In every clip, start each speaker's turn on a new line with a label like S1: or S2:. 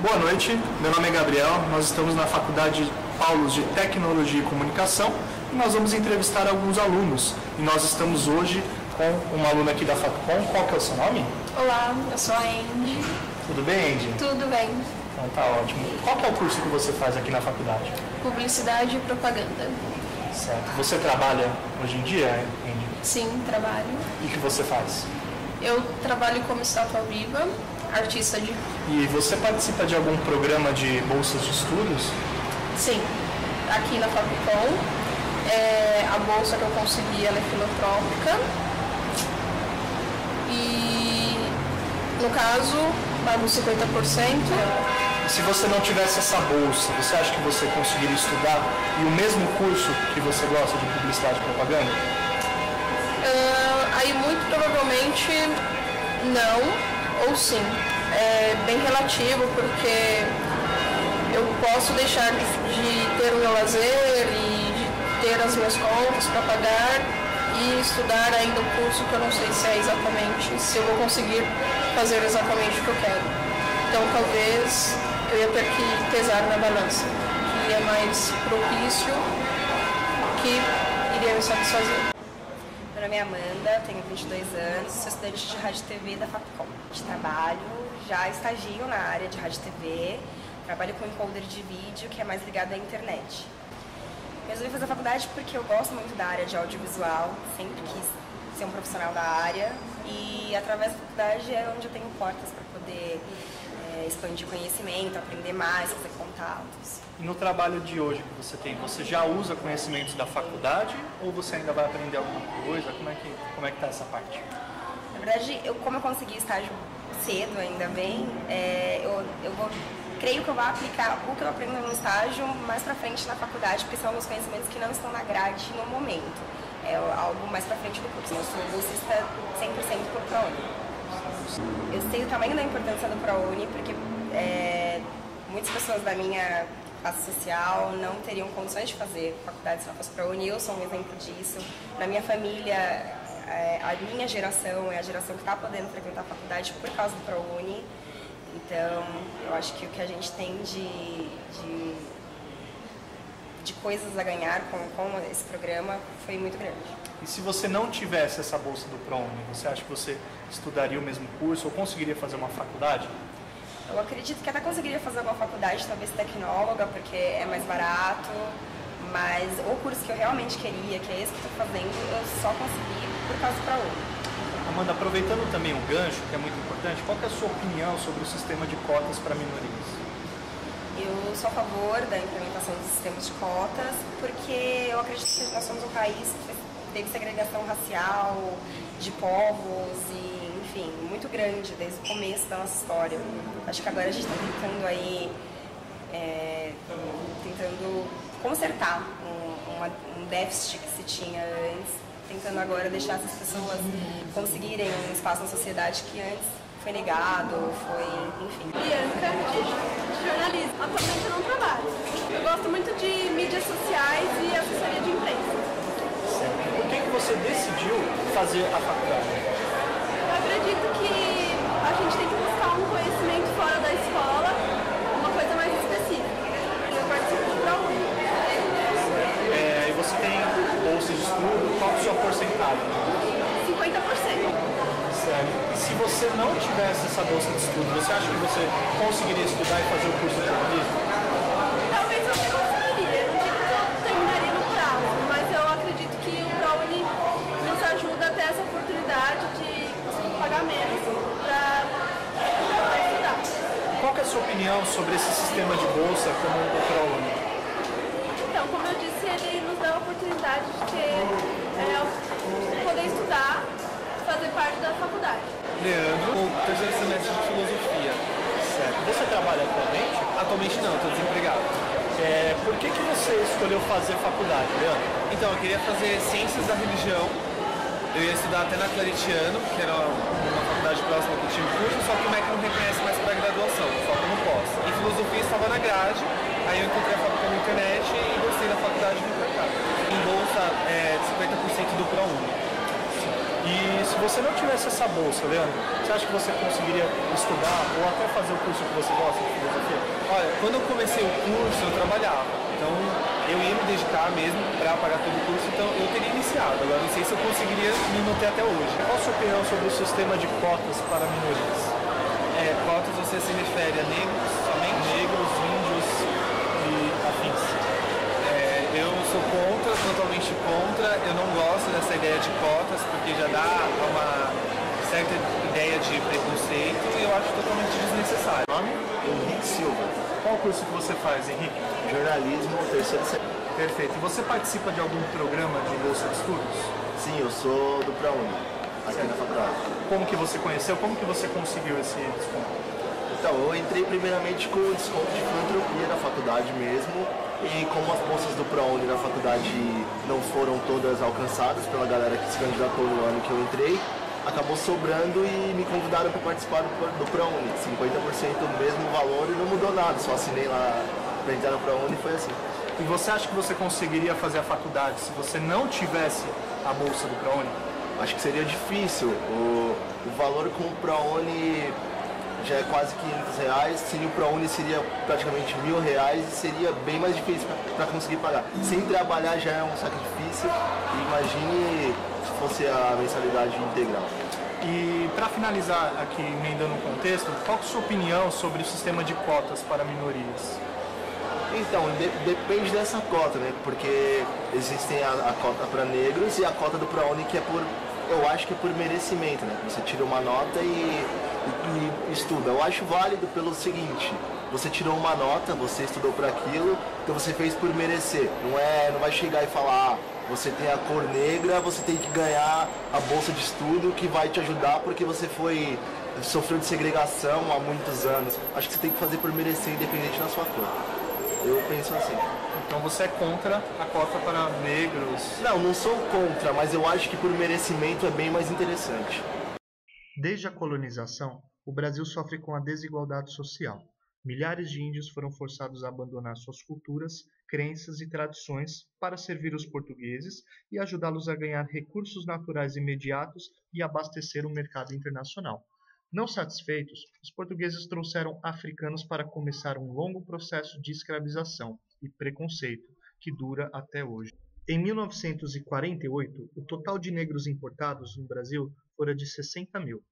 S1: Boa noite, meu nome é Gabriel, nós estamos na Faculdade Paulos de Tecnologia e Comunicação e nós vamos entrevistar alguns alunos. E nós estamos hoje com uma aluna aqui da Facom. Qual que é o seu nome?
S2: Olá, eu sou a Andy.
S1: Tudo bem, Andy?
S2: Tudo bem.
S1: Então tá ótimo. Qual que é o curso que você faz aqui na faculdade?
S2: Publicidade e propaganda.
S1: Certo. Você trabalha hoje em dia, Andy?
S2: Sim, trabalho.
S1: E o que você faz?
S2: Eu trabalho como estátua viva, artista de...
S1: E você participa de algum programa de bolsas de estudos?
S2: Sim, aqui na Facom. A bolsa que eu consegui ela é filantrópica. E, no caso, pago 50%.
S1: Se você não tivesse essa bolsa, você acha que você conseguiria estudar e o mesmo curso que você gosta de publicidade e propaganda?
S2: Aí, muito provavelmente, não ou sim. É bem relativo, porque eu posso deixar de ter o meu lazer e de ter as minhas contas para pagar e estudar ainda o curso que eu não sei se é exatamente, se eu vou conseguir fazer exatamente o que eu quero. Então, talvez eu ia ter que pesar na balança, que é mais propício, que iria me satisfazer.
S3: Meu nome é Amanda, tenho 22 anos, sou estudante de rádio e TV da Facom. De trabalho, já estagio na área de rádio e TV, trabalho com encoder de vídeo, que é mais ligado à internet. Resolvi fazer a faculdade porque eu gosto muito da área de audiovisual, sempre quis ser um profissional da área e através da faculdade é onde eu tenho portas para poder expandir conhecimento, aprender mais, fazer contatos.
S1: E no trabalho de hoje que você tem, você já usa conhecimentos da faculdade ou você ainda vai aprender alguma coisa? Como é que tá essa parte?
S3: Na verdade, como eu consegui estágio cedo, ainda bem, creio que eu vou aplicar o que eu aprendo no estágio mais pra frente na faculdade, porque são alguns conhecimentos que não estão na grade no momento. É algo mais pra frente do curso. Eu sou bolsista 100% por ProUni. Eu sei o tamanho da importância do ProUni, porque muitas pessoas da minha classe social não teriam condições de fazer faculdade se não fosse ProUni. Eu sou um exemplo disso. Na minha família, a minha geração é a geração que está podendo frequentar a faculdade por causa do ProUni. Então, eu acho que o que a gente tem de coisas a ganhar com esse programa foi muito grande.
S1: E se você não tivesse essa bolsa do ProUni, você acha que você estudaria o mesmo curso ou conseguiria fazer uma faculdade?
S3: Eu acredito que até conseguiria fazer uma faculdade, talvez tecnóloga, porque é mais barato, mas o curso que eu realmente queria, que é esse que eu estou fazendo, eu só consegui por causa do ProUni.
S1: Amanda, aproveitando também o gancho, que é muito importante, qual que é a sua opinião sobre o sistema de cotas para minorias?
S3: Eu sou a favor da implementação dos sistemas de cotas, porque eu acredito que nós somos um país que teve segregação racial, de povos e, enfim, muito grande desde o começo da nossa história. Acho que agora a gente está tentando aí, tentando consertar um déficit que se tinha antes, tentando agora deixar essas pessoas conseguirem um espaço na sociedade que antes foi negado, enfim.
S4: Bianca, de jornalismo. Atualmente eu não trabalho. Eu gosto muito de mídias sociais e assessoria de imprensa.
S1: Por que você decidiu fazer a faculdade?
S4: Eu acredito que a gente tem que buscar um conhecimento fora da escola, uma coisa mais específica. Eu participo do ProUni.
S1: E você tem bolsa de estudo, qual é a sua porcentagem?
S4: 50%.
S1: Certo. E se você não tivesse essa bolsa de estudo, você acha que você conseguiria estudar e fazer o curso de jornalismo?
S4: Talvez eu conseguiria, não digo que eu terminaria no prazo, mas eu acredito que o ProUni nos ajuda a ter essa oportunidade de conseguir pagar menos para estudar.
S1: Qual que é a sua opinião sobre esse sistema de bolsa como o ProUni?
S4: Então, como eu disse, ele nos dá a oportunidade de poder estudar, fazer parte da faculdade.
S1: Leandro,
S5: O terceiro semestre de filosofia.
S1: certo. Você trabalha atualmente?
S5: Atualmente não, estou desempregado.
S1: Por que você escolheu fazer faculdade, Leandro?
S5: Então, eu queria fazer ciências da religião. Eu ia estudar até na Claretiano, que era uma faculdade próxima que tinha um curso, só que o MEC não reconhece mais para graduação, só como pós. E filosofia estava na grade, aí eu encontrei a faculdade na internet e gostei da faculdade no mercado. Em bolsa, 50% do ProUni.
S1: E se você não tivesse essa bolsa, Leandro, você acha que você conseguiria estudar ou até fazer o curso que você gosta de filosofia?
S5: Olha, quando eu comecei o curso, eu trabalhava. Então, eu ia me dedicar mesmo para pagar todo o curso, então eu teria iniciado. Agora, não sei se eu conseguiria me manter até hoje.
S1: Qual a sua opinião sobre o sistema de cotas para minorias?
S5: Cotas você se refere a negros, somente
S1: Negros, índios e afins.
S5: Eu sou contra, totalmente contra. Eu não gosto dessa ideia de cotas, porque já dá uma certa ideia de preconceito e eu acho totalmente desnecessário.
S1: Nome?
S6: Henrique Silva,
S1: Qual curso que você faz, Henrique?
S6: jornalismo, terceiro semestre.
S1: Perfeito. E você participa de algum programa de bolsa de estudos?
S6: Sim, eu sou do ProUni, aqui na faculdade.
S1: Como que você conheceu? Como que você conseguiu esse desconto?
S6: Então, eu entrei primeiramente com o desconto de filantropia na faculdade mesmo, e como as bolsas do ProUni na faculdade não foram todas alcançadas pela galera que se candidatou no ano que eu entrei, acabou sobrando e me convidaram para participar do ProUni, 50% do mesmo valor e não mudou nada, só assinei lá para entrar no ProUni e foi assim.
S1: E você acha que você conseguiria fazer a faculdade se você não tivesse a bolsa do ProUni?
S6: Acho que seria difícil, o valor com o ProUni já é quase R$500, sem o ProUni seria praticamente R$1.000 e seria bem mais difícil para conseguir pagar. Sem trabalhar já é um sacrifício, imagine se fosse a mensalidade integral.
S1: E para finalizar aqui, emendando um contexto, qual que é a sua opinião sobre o sistema de cotas para minorias?
S6: Então, depende dessa cota, né? Porque existem a cota para negros e a cota do ProUni que é por, eu acho que é por merecimento, né? Você tira uma nota e estuda. Eu acho válido pelo seguinte: você tirou uma nota, você estudou para aquilo, então você fez por merecer. Não vai chegar e falar, você tem a cor negra, você tem que ganhar a bolsa de estudo que vai te ajudar porque você sofreu de segregação há muitos anos. Acho que você tem que fazer por merecer, independente da sua cor. Eu penso assim.
S1: Então você é contra a cota para negros?
S6: Não sou contra, mas eu acho que por merecimento é bem mais interessante.
S7: Desde a colonização, o Brasil sofre com a desigualdade social. Milhares de índios foram forçados a abandonar suas culturas, crenças e tradições para servir os portugueses e ajudá-los a ganhar recursos naturais imediatos e abastecer o mercado internacional. Não satisfeitos, os portugueses trouxeram africanos para começar um longo processo de escravização e preconceito que dura até hoje. Em 1948, o total de negros importados no Brasil fora de 60 mil.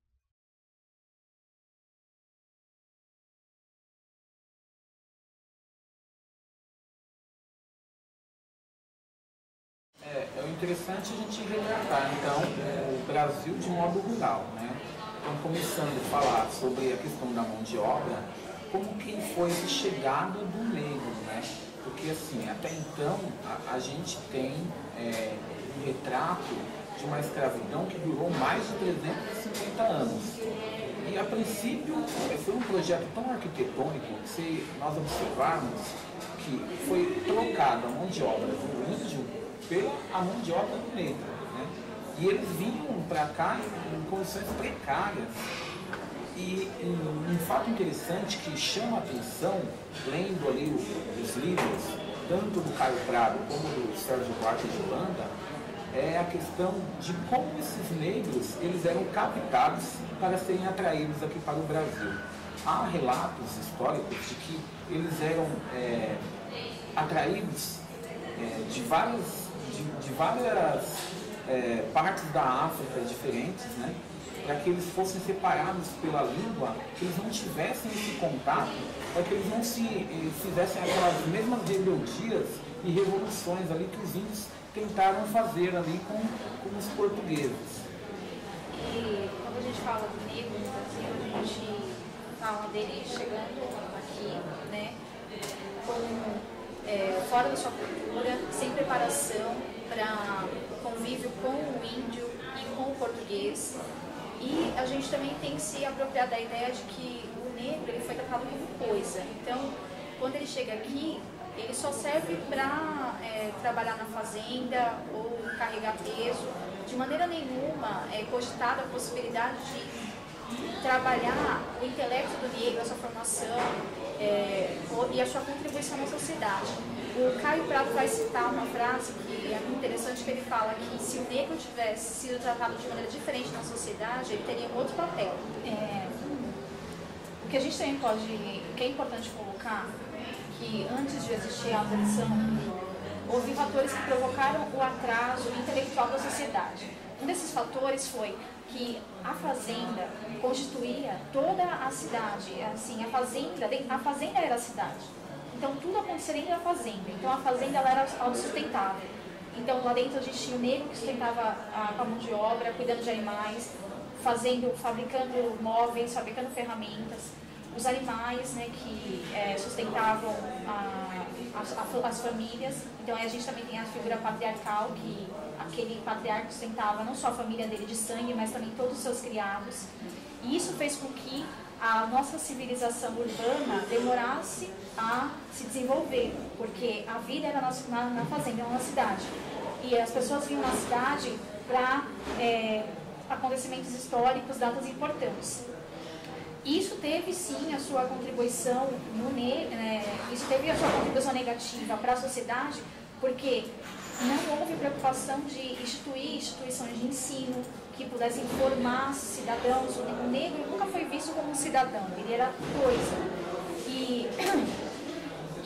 S8: É interessante a gente retratar, então, o Brasil de modo rural, né? Então, começando a falar sobre a questão da mão de obra, como que foi essa chegada do negro, né? Porque, assim, até então, a gente tem um retrato de uma escravidão que durou mais de 350 anos. E, a princípio, foi um projeto tão arquitetônico que, se nós observarmos, que foi trocada a mão de obra do índio pela mão de obra do negro, né? E eles vinham para cá em condições precárias. E um fato interessante que chama a atenção, lendo ali os livros, tanto do Caio Prado como do Sérgio Duarte de Holanda, é a questão de como esses negros eles eram captados para serem atraídos aqui para o Brasil. Há relatos históricos de que eles eram atraídos de várias partes da África diferentes, né? Para que eles fossem separados pela língua, que eles não tivessem esse contato, para que eles não fizessem aquelas mesmas rebeldias e revoluções ali que os índios tentaram fazer ali com os portugueses.
S9: E quando a gente fala do negro no Brasil, a gente fala dele chegando aqui, né, fora da sua cultura, sem preparação para convívio com o índio e com o português. E a gente também tem que se apropriar da ideia de que o negro ele foi tratado como coisa. Então, quando ele chega aqui, ele só serve para trabalhar na fazenda ou carregar peso. De maneira nenhuma é cogitada a possibilidade de trabalhar o intelecto do negro, a sua formação e a sua contribuição na sociedade. O Caio Prado vai citar uma frase que é muito interessante, que ele fala que se o negro tivesse sido tratado de maneira diferente na sociedade, ele teria um outro papel. O que a gente também pode, o que é importante colocar, que antes de existir a abolição, houve fatores que provocaram o atraso intelectual da sociedade. Um desses fatores foi que a fazenda constituía toda a cidade, assim, a fazenda era a cidade. Então tudo acontecia dentro da fazenda. Então a fazenda ela era autossustentável. Então lá dentro a gente tinha o negro que sustentava a mão de obra, cuidando de animais, fabricando móveis, fabricando ferramentas. Os animais, né, que sustentavam as famílias. Então aí a gente também tem a figura patriarcal, que aquele patriarca sustentava não só a família dele de sangue, mas também todos os seus criados. E isso fez com que a nossa civilização urbana demorasse a se desenvolver, porque a vida era na fazenda, não na cidade. E as pessoas vinham na cidade para acontecimentos históricos, datas importantes. Isso teve sim a sua contribuição isso teve a sua contribuição negativa para a sociedade, porque não houve preocupação de instituir instituições de ensino que pudessem formar cidadãos. O negro nunca foi visto como um cidadão, ele era coisa.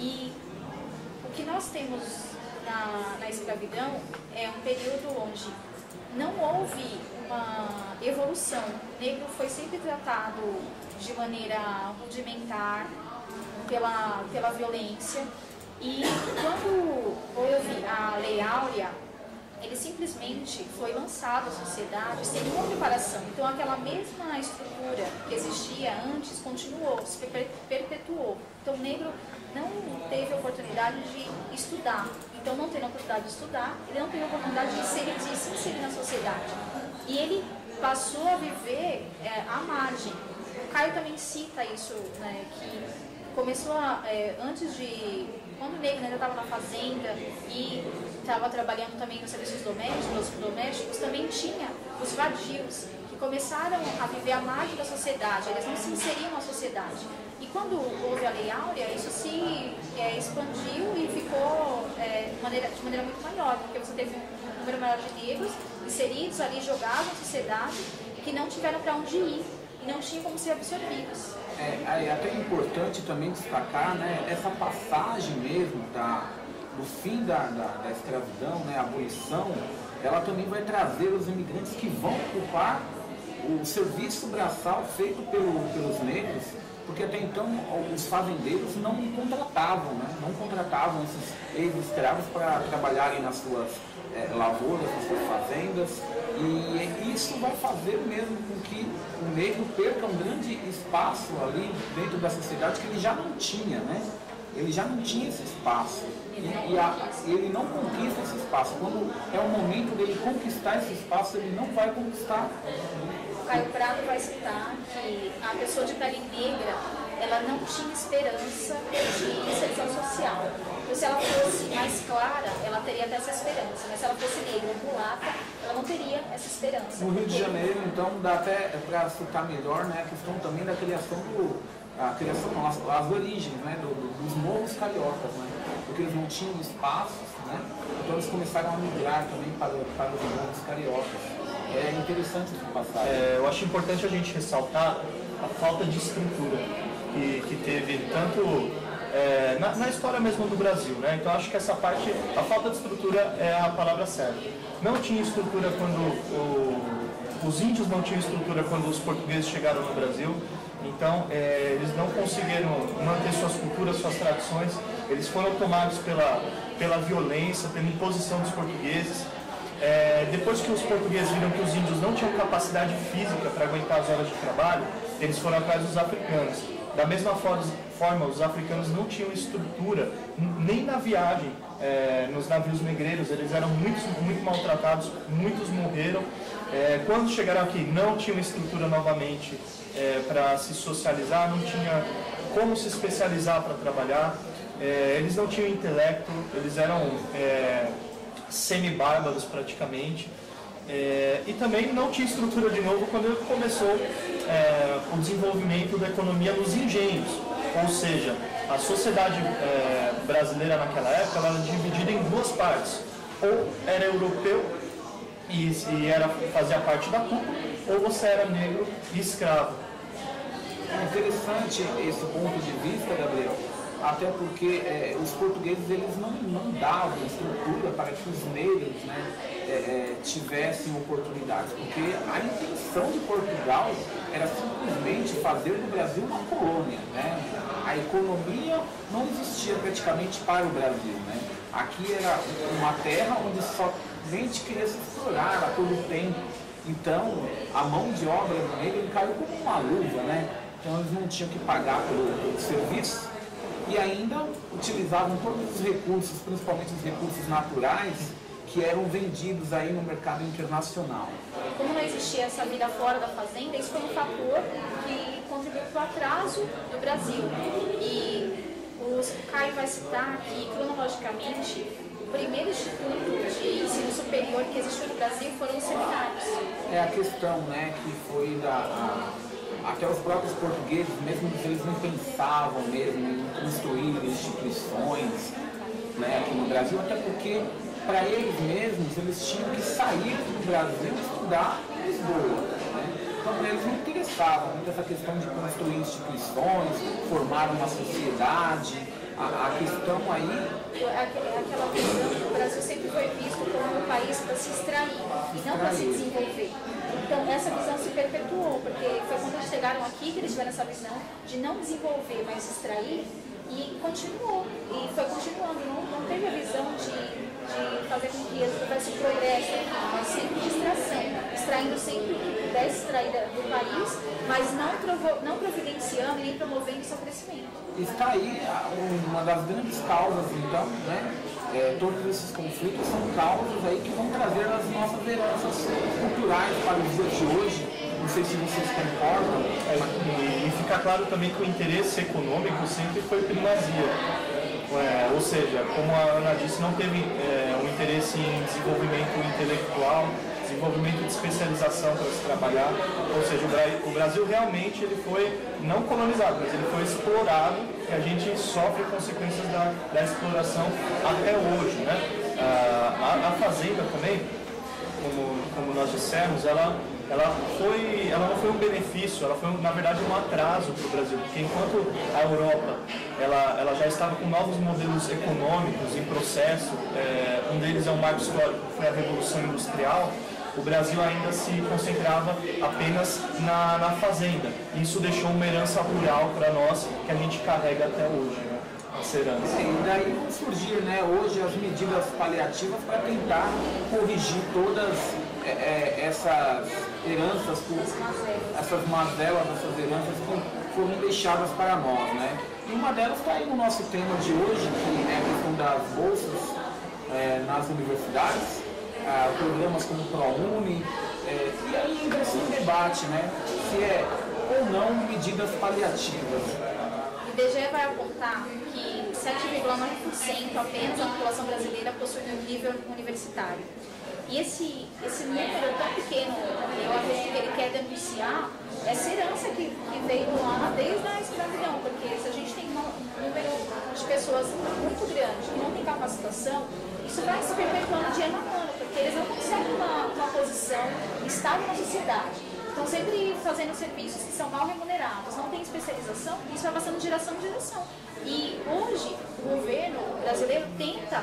S9: E o que nós temos na escravidão é um período onde não houve uma evolução. O negro foi sempre tratado de maneira rudimentar, pela violência. E quando houve a Lei Áurea, ele simplesmente foi lançado à sociedade sem nenhuma preparação. Então aquela mesma estrutura que existia antes continuou, se perpetuou. Então o negro não teve a oportunidade de estudar. Então não tendo a oportunidade de estudar, ele não teve a oportunidade de se inserir na sociedade. E ele passou a viver à margem. O Caio também cita isso, né, que começou antes de... Quando o negro ainda estava na fazenda e estava trabalhando também nos serviços domésticos, também tinha os vadios, que começaram a viver à margem da sociedade, eles não se inseriam na sociedade. E quando houve a Lei Áurea, isso se expandiu e ficou de maneira muito maior, porque você teve um número maior de negros inseridos ali, jogados na sociedade, que não tiveram para onde ir e não tinham como ser absorvidos.
S8: É até importante também destacar, né, essa passagem mesmo do fim da escravidão, né, a abolição, ela também vai trazer os imigrantes que vão ocupar o serviço braçal feito pelos negros, porque até então os fazendeiros não contratavam, né, esses ex-escravos para trabalharem nas suas lavouras, nas suas fazendas, e isso vai fazer mesmo com que o negro perca um grande espaço ali dentro da sociedade que ele já não tinha, né? Ele já não tinha esse espaço e ele não conquista esse espaço. Quando é o momento dele conquistar esse espaço, ele não vai conquistar.
S9: O Caio Prado vai citar que a pessoa de pele negra, ela não tinha esperança de inserção social. Então, se ela fosse mais clara, ela teria até essa esperança, mas se ela fosse negra ou mulata, ela não teria essa esperança.
S8: No Rio de Janeiro, então, dá até para citar melhor, né, a questão também da criação as origens, né, dos morros cariocas, né, porque eles não tinham espaços, né, então eles começaram a migrar também para os morros cariocas. É interessante essa passagem.
S1: Eu acho importante a gente ressaltar a falta de estrutura que teve tanto na história mesmo do Brasil, né? Então acho que essa parte, a falta de estrutura é a palavra certa. Não tinha estrutura quando os índios não tinham estrutura quando os portugueses chegaram no Brasil. Então eles não conseguiram manter suas culturas, suas tradições. Eles foram tomados pela violência, pela imposição dos portugueses. Depois que os portugueses viram que os índios não tinham capacidade física para aguentar as horas de trabalho, eles foram atrás dos africanos. Da mesma forma, os africanos não tinham estrutura, nem na viagem, nos navios negreiros, eles eram muito maltratados, muitos morreram. Quando chegaram aqui, não tinham estrutura novamente para se socializar, não tinha como se especializar para trabalhar, eles não tinham intelecto, eles eram semi-bárbaros praticamente. E também não tinha estrutura de novo quando começou o desenvolvimento da economia nos engenhos. Ou seja, a sociedade brasileira naquela época ela era dividida em duas partes. Ou era europeu e fazia parte da cúpula, ou você era negro e escravo.
S8: É interessante esse ponto de vista, Gabriel, até porque os portugueses eles não davam estrutura para que os negros, né, tivessem oportunidades, porque a intenção de Portugal era simplesmente fazer do Brasil uma colônia, né? A economia não existia praticamente para o Brasil, né? Aqui era uma terra onde somente queria se explorar a todo tempo. Então, a mão de obra do negro caiu como uma luva, né? Então, eles não tinham que pagar pelo serviço e ainda utilizavam todos os recursos, principalmente os recursos naturais, que eram vendidos aí no mercado internacional.
S9: Como não existia essa vida fora da fazenda, isso foi um fator que contribuiu para o atraso do Brasil. E o Caio vai citar que, cronologicamente, o primeiro instituto de ensino superior que existiu no Brasil foram os seminários.
S8: É a questão, né, que foi até os próprios portugueses, mesmo eles não pensavam mesmo em construir instituições, né, aqui no Brasil, até porque para eles mesmos eles tinham que sair do Brasil e estudar em Lisboa, né? Então para eles não interessavam muito essa questão de construir instituições, formar uma sociedade. A questão aí
S9: aquela visão que o Brasil sempre foi visto como um país para se extrair e não para se desenvolver. Então essa visão se perpetuou, porque foi quando eles chegaram aqui que eles tiveram essa visão de não desenvolver, mas extrair, e continuou. E foi continuando, não teve a visão de fazer com que eles tivessem progresso aqui, mas sempre de extração, extraindo sempre o que pudesse extrair do país, mas não providenciando e nem promovendo o seu crescimento.
S8: Está aí uma das grandes causas, então, né? Todos esses conflitos são causas aí que vão trazer as nossas heranças culturais para os dias de hoje. Não sei se vocês concordam.
S1: E fica claro também que o interesse econômico sempre foi primazia. Ou seja, como a Ana disse, não teve um interesse em desenvolvimento intelectual, desenvolvimento de especialização para se trabalhar. Ou seja, o Brasil realmente ele foi não colonizado, mas ele foi explorado e a gente sofre consequências da exploração até hoje, né? A fazenda também, como nós dissemos, ela não foi um benefício, ela foi na verdade um atraso para o Brasil, porque enquanto a Europa ela já estava com novos modelos econômicos em processo, um deles é um marco histórico, que foi a Revolução Industrial, o Brasil ainda se concentrava apenas na fazenda. Isso deixou uma herança rural para nós que a gente carrega até hoje, né? Essa herança.
S8: E daí vão surgir, né, hoje as medidas paliativas para tentar corrigir todas essas heranças, essas mazelas, essas heranças que foram deixadas para nós, né? E uma delas está aí no nosso tema de hoje, que é a questão das bolsas nas universidades, programas como o ProUni, e aí entra-se um debate, né, se é ou não medidas paliativas.
S9: O IBGE vai apontar que 7,9% apenas da população brasileira possui um nível universitário. E esse número tão pequeno, eu acredito que ele quer denunciar essa herança que veio lá desde a escravidão, porque se a gente tem um número de pessoas muito grande que não tem capacitação, isso vai se perpetuando de ano a ano, porque eles não conseguem uma posição estável na sociedade. Estão sempre fazendo serviços que são mal remunerados, não tem especialização, e isso vai passando de geração em geração. E hoje o governo brasileiro tenta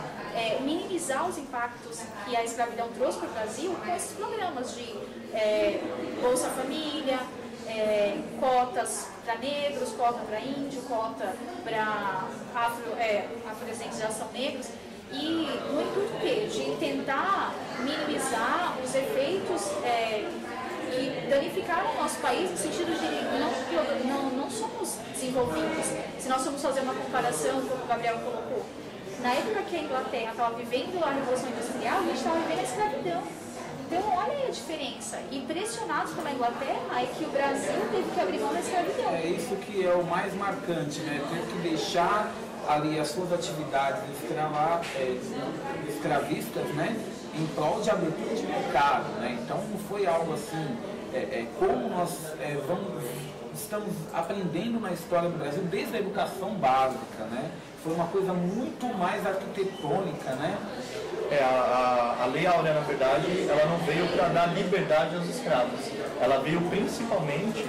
S9: minimizar os impactos que a escravidão trouxe para o Brasil com esses programas de Bolsa Família, cotas para negros, cota para índio, cota para afrodescendentes negros. E no intuito de tentar minimizar os efeitos que danificaram o nosso país, no sentido de não somos desenvolvidos. Se nós formos fazer uma comparação, como o Gabriel colocou, na época que a Inglaterra estava vivendo a Revolução Industrial, a gente estava vivendo a escravidão. Então, olha aí a diferença. E pressionados pela Inglaterra, é que o Brasil teve que abrir mão da escravidão.
S8: É isso que é o mais marcante, né? Ter que deixar ali as suas atividades escravistas, né? em prol de abertura de mercado, né? Então não foi algo assim, como nós estamos aprendendo na história do Brasil desde a educação básica, né? Foi uma coisa muito mais arquitetônica, né?
S1: A Lei Áurea, na verdade, ela não veio para dar liberdade aos escravos. Ela veio principalmente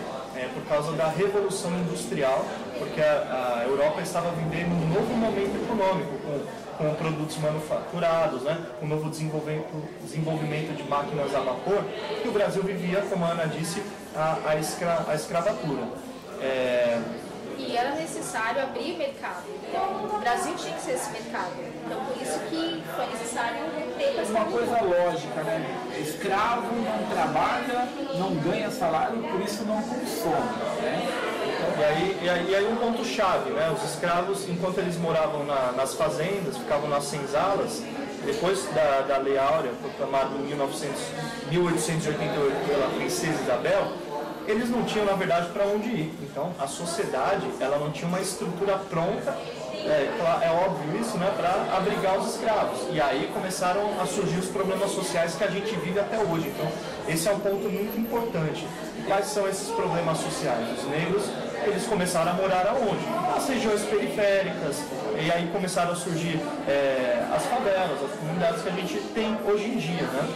S1: por causa da Revolução Industrial, porque a Europa estava vivendo um novo momento econômico, com produtos manufaturados, né? Com um novo desenvolvimento de máquinas a vapor, que o Brasil vivia, como a Ana disse, a escravatura.
S9: E era necessário abrir mercado. Então, o Brasil tinha que ser esse mercado. Então, por isso que foi necessário ter essa
S8: uma coisa lógica, né? Escravo não trabalha, não ganha salário, por isso não consome, né?
S1: E aí um ponto-chave, né? Os escravos, enquanto eles moravam nas fazendas, ficavam nas senzalas, depois da Lei Áurea, proclamada em 1888 pela Princesa Isabel, eles não tinham, na verdade, para onde ir. Então, a sociedade, ela não tinha uma estrutura pronta, é óbvio isso, né, para abrigar os escravos. E aí começaram a surgir os problemas sociais que a gente vive até hoje. Então, esse é um ponto muito importante. E quais são esses problemas sociais? Os negros, eles começaram a morar aonde? Nas regiões periféricas. E aí começaram a surgir as favelas, as comunidades que a gente tem hoje em dia, né?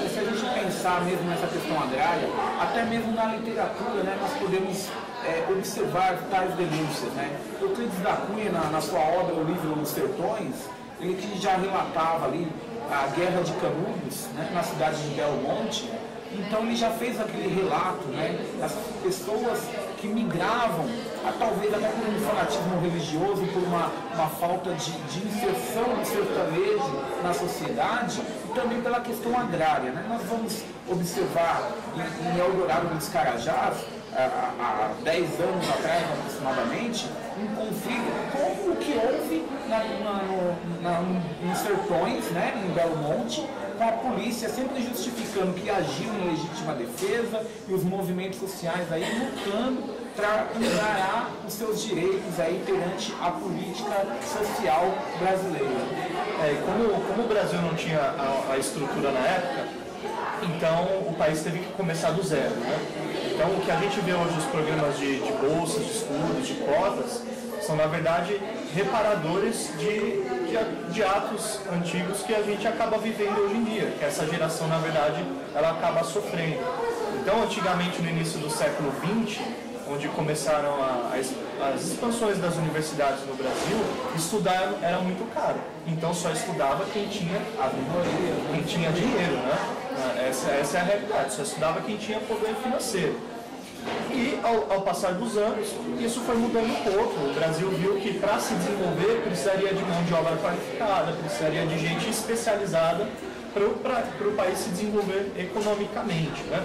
S8: E se a gente pensar mesmo nessa questão agrária, até mesmo na literatura, né, nós podemos observar tais denúncias, né? Euclides da Cunha, na sua obra, o livro Os Sertões, ele que já relatava ali a Guerra de Canudos, né, na cidade de Belo Monte. Então ele já fez aquele relato, né, das pessoas que migravam, talvez até por um fanatismo religioso, por uma falta de inserção do sertanejo na sociedade, e também pela questão agrária, né? Nós vamos observar em Eldorado dos Carajás, há 10 anos atrás aproximadamente, um conflito como o que houve nos Sertões, né, em Belo Monte, com a polícia sempre justificando que agiu em legítima defesa e os movimentos sociais aí lutando para encarar os seus direitos aí perante a política social brasileira.
S1: Como o Brasil não tinha a estrutura na época, então o país teve que começar do zero, né? Então o que a gente vê hoje, os programas de bolsas, de estudos, de cotas, são na verdade reparadores de atos antigos que a gente acaba vivendo hoje em dia, que essa geração na verdade ela acaba sofrendo. Então antigamente, no início do século XX, onde começaram as expansões das universidades no Brasil, estudar era muito caro. Então só estudava quem tinha quem tinha dinheiro, né? Essa é a realidade, só estudava quem tinha poder financeiro. E ao passar dos anos, isso foi mudando um pouco. O Brasil viu que para se desenvolver precisaria de mão de obra qualificada, precisaria de gente especializada para o país se desenvolver economicamente, né?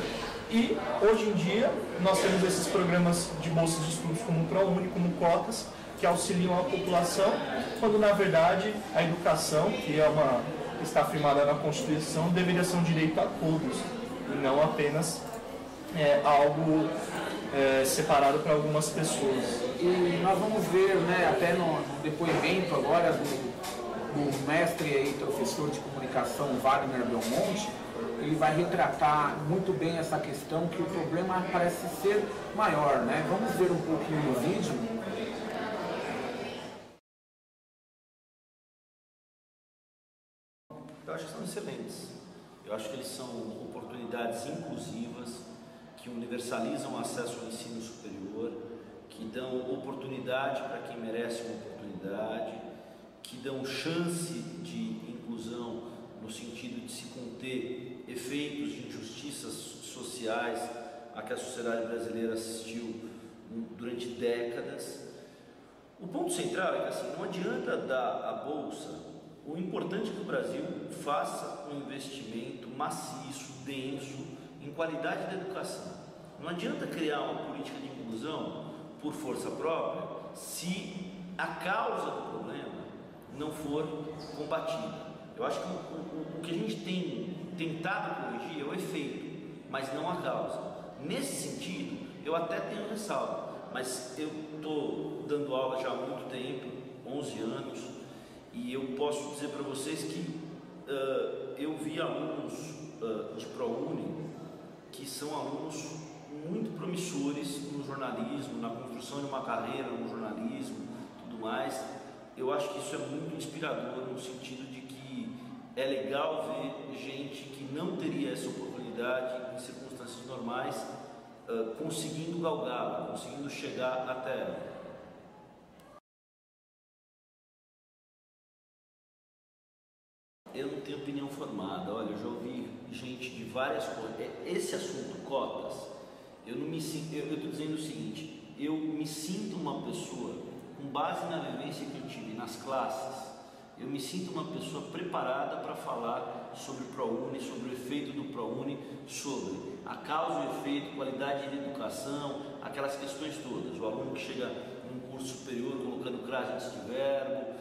S1: E hoje em dia nós temos esses programas de bolsas de estudos como o ProUni, como cotas, que auxiliam a população, quando na verdade a educação, que está afirmada na Constituição, deveria ser um direito a todos, e não apenas algo separado para algumas pessoas.
S8: E nós vamos ver, né, até no depoimento agora do mestre e professor de comunicação Wagner Belmonte, ele vai retratar muito bem essa questão, que o problema parece ser maior, né? Vamos ver um pouquinho no vídeo.
S10: Eu acho que são excelentes. Eu acho que eles são oportunidades inclusivas, que universalizam o acesso ao ensino superior, que dão oportunidade para quem merece uma oportunidade, que dão chance de inclusão no sentido de se conter efeitos de injustiças sociais a que a sociedade brasileira assistiu durante décadas. O ponto central é que assim, não adianta dar a bolsa, o importante é que o Brasil faça um investimento maciço, denso, em qualidade da educação. Não adianta criar uma política de inclusão por força própria se a causa do problema não for combatida. Eu acho que o que a gente tem tentado corrigir é o efeito, mas não a causa. Nesse sentido, eu até tenho ressalva, mas eu estou dando aula já há muito tempo, 11 anos, e eu posso dizer para vocês que eu vi alunos de ProUni que são alunos muito promissores no jornalismo, na construção de uma carreira no jornalismo, tudo mais. Eu acho que isso é muito inspirador no sentido de que é legal ver gente que não teria essa oportunidade em circunstâncias normais conseguindo galgá-la, conseguindo chegar até ela. Eu não tenho opinião formada. Olha, eu já ouvi gente de várias coisas. Esse assunto, cotas, eu não me sinto. Eu estou dizendo o seguinte: eu me sinto uma pessoa, com base na vivência que eu tive nas classes, eu me sinto uma pessoa preparada para falar sobre o ProUni, sobre o efeito do ProUni, sobre a causa e o efeito, qualidade de educação, aquelas questões todas. O aluno que chega num curso superior colocando crase antes de verbo,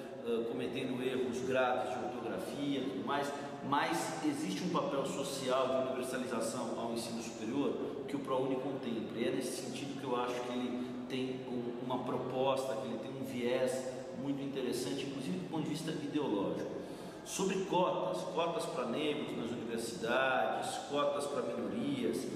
S10: cometendo erros graves de ortografia e tudo mais, mas existe um papel social de universalização ao ensino superior que o ProUni contempla, e é nesse sentido que eu acho que ele tem uma proposta, que ele tem um viés muito interessante, inclusive do ponto de vista ideológico. Sobre cotas para negros nas universidades, cotas para minorias,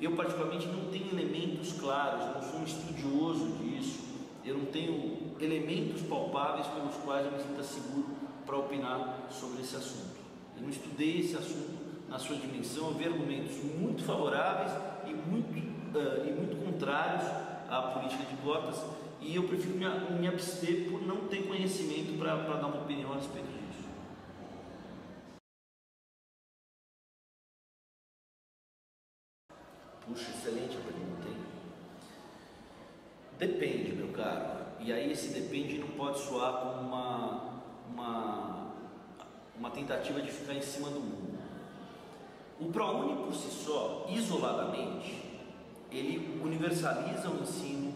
S10: eu particularmente não tenho elementos claros, não sou um estudioso disso, eu não tenho elementos palpáveis pelos quais eu me sinta seguro para opinar sobre esse assunto. Eu não estudei esse assunto na sua dimensão, eu vi argumentos muito favoráveis e muito contrários à política de cotas, e eu prefiro me abster por não ter conhecimento para dar uma opinião a respeito disso. Puxa, excelente a pergunta, hein? Depende, meu caro. E aí esse depende não pode soar como uma tentativa de ficar em cima do mundo. O ProUni por si só, isoladamente, ele universaliza o ensino,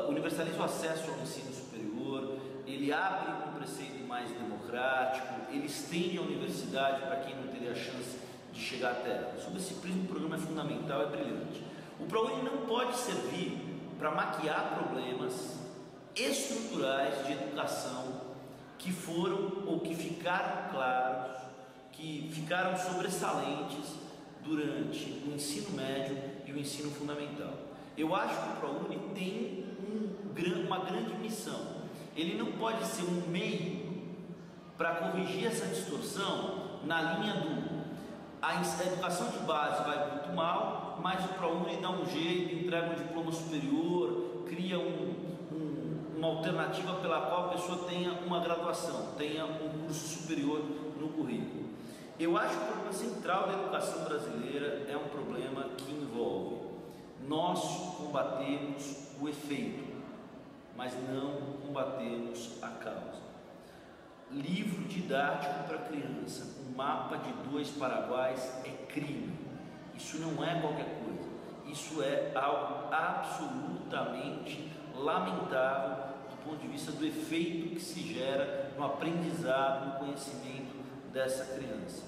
S10: universaliza o acesso ao ensino superior, ele abre um preceito mais democrático, ele estende a universidade para quem não teria a chance de chegar até ela. Sob esse prisma, o programa é fundamental, é brilhante. O ProUni não pode servir para maquiar problemas estruturais de educação que foram ou que ficaram claros, que ficaram sobressalentes durante o ensino médio e o ensino fundamental. Eu acho que o ProUni tem uma grande missão. Ele não pode ser um meio para corrigir essa distorção na linha do a educação de base vai muito mal, mas o ProUni dá um jeito, entrega um diploma superior, cria uma alternativa pela qual a pessoa tenha uma graduação, tenha um curso superior no currículo. Eu acho que o problema central da educação brasileira é um problema que envolve nós combatemos o efeito, mas não combatemos a causa. Livro didático para criança, um mapa de 2 Paraguais é crime. Isso não é qualquer coisa. Isso é algo absolutamente lamentável do ponto de vista do efeito que se gera no aprendizado, no conhecimento dessa criança.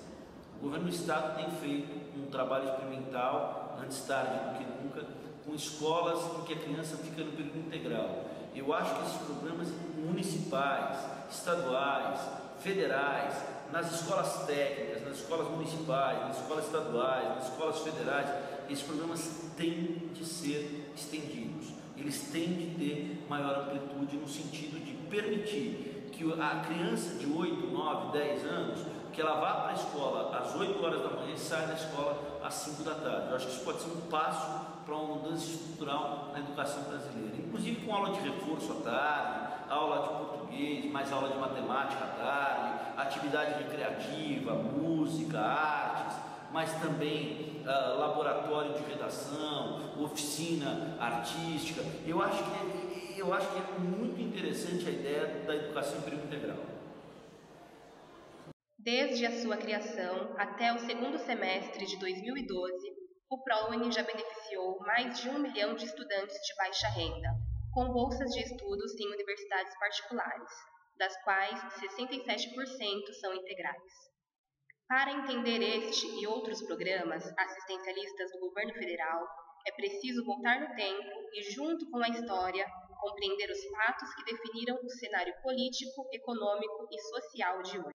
S10: O governo do estado tem feito um trabalho experimental, antes tarde do que nunca, com escolas em que a criança fica no período integral. Eu acho que esses programas municipais, estaduais, federais, nas escolas técnicas, nas escolas municipais, nas escolas estaduais, nas escolas federais, esses programas têm de ser estendidos. Eles têm de ter maior amplitude no sentido de permitir que a criança de 8, 9, 10 anos, que ela vá para a escola às 8 horas da manhã e saia da escola às 5 da tarde. Eu acho que isso pode ser um passo para uma mudança estrutural na educação brasileira, inclusive com aula de reforço à tarde, aula de português, mais aula de matemática à tarde, atividade recreativa, música, artes, mas também laboratório de redação, oficina artística. Eu acho que é muito interessante a ideia da educação em período integral.
S11: Desde a sua criação até o segundo semestre de 2012, o ProUni já beneficiou mais de 1 milhão de estudantes de baixa renda, com bolsas de estudos em universidades particulares, das quais 67% são integrais. Para entender este e outros programas assistencialistas do governo federal, é preciso voltar no tempo e, junto com a história, compreender os fatos que definiram o cenário político, econômico e social de hoje.